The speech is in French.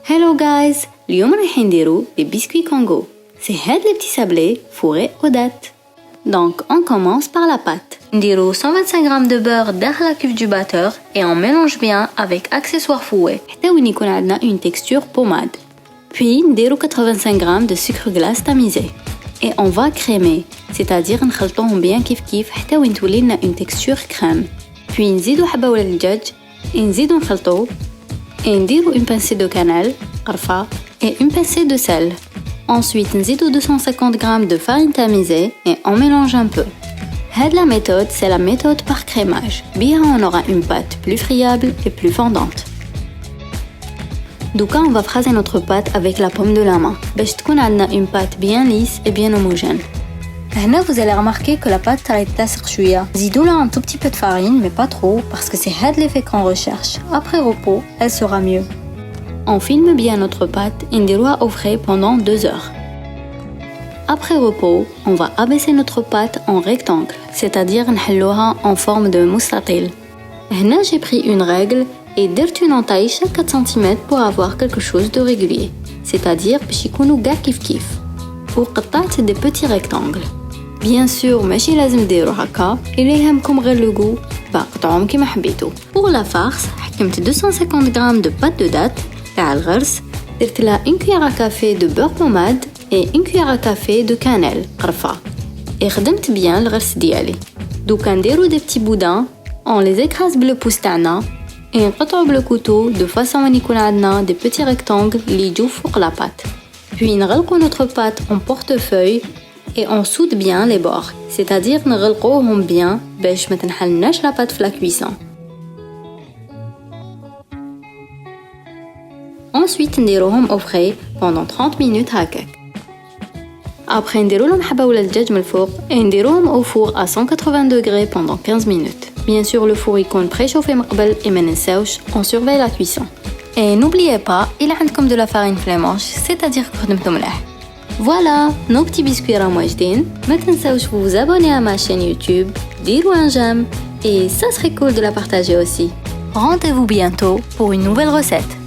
Hello guys, اليوم راح نديرو les biscuits Congo. C'est هاد les petits sablés fourrés aux dattes. Donc on commence par la pâte. نديرو 125 g de beurre dans la cuve du batteur et on mélange bien avec accessoires fouets حتى وين يكون عندنا une texture pommade. Puis نديرو 85 g de sucre glace tamisé. Et on va crémer, c'est-à-dire نخلطوهم bien كيف حتى وين تولي لنا une texture crème. Puis نزيدو حبة ولا الدجاج et نزيدو نخلطو et نديرو une pincée de cannelle قرفة et une pincée de sel. Ensuite نزيدو 250 g de farine tamisée et on mélange un peu. La méthode, c'est la méthode par crémage. Bien, on aura une pâte plus friable et plus fondante. Donc, on va fraser notre pâte avec la paume de la main. باش تكون عندنا une pâte bien lisse et bien homogène. Là, vous allez remarquer que la pâte est تلصق شوية. زيدوا là un tout petit peu de farine, mais pas trop, parce que c'est l'effet qu'on recherche. Après repos, elle sera mieux. On filme bien notre pâte et نديروها au frais pendant 2 heures. Après repos, on va abaisser notre pâte en rectangle, c'est-à-dire نحلوها en forme de مستطيل. Là, j'ai pris une règle et درت une entaille chaque 4 cm pour avoir quelque chose de régulier, c'est-à-dire باش يكونوا كاع كيف. وقطعت des petits rectangles. Bien sûr, ماشي لازم ديروا هكا، إلا يهمكم غير le goût، قطعوهم كيما حبيتوا. Pour la farce, حكمت 250 g de pâte de date تاع الغرس، درت لها une cuillère à café de beurre pommade et une cuillère à café de cannelle قرفة. Et خدمت bien الغرس ديالي. دوكا نديرو des petits boudins, on les écrase بلو pouce تاعنا et نقطعو بلو couteau de façon ان يكون عندنا des petits rectangles اللي يجوا فوق la pâte. Puis نغلقو notre pâte en portefeuille et on soude bien les bords, c'est-à-dire نغلقوهم bien باش ما تنحلناش la pâte في la cuisson. Ensuite نديروهم au frais pendant 30 minutes هكاك. Après نديرو لهم حبة ولا الدجاج من الفوق et نديروهم au four à 180 degrés pendant 15 minutes. Bien sûr le four يكون préchauffé من قبل et ما ننساوش on surveille la cuisson. Et n'oubliez pas, il عندكم de la farine flémanche, c'est-à-dire que خدمتو مليح. Voilà, nos petits biscuits راهم واجدين. ما تنساوش vous abonner à ma chaîne YouTube, ديروا un j'aime et ça serait cool de la partager aussi. Rendez-vous bientôt pour une nouvelle recette.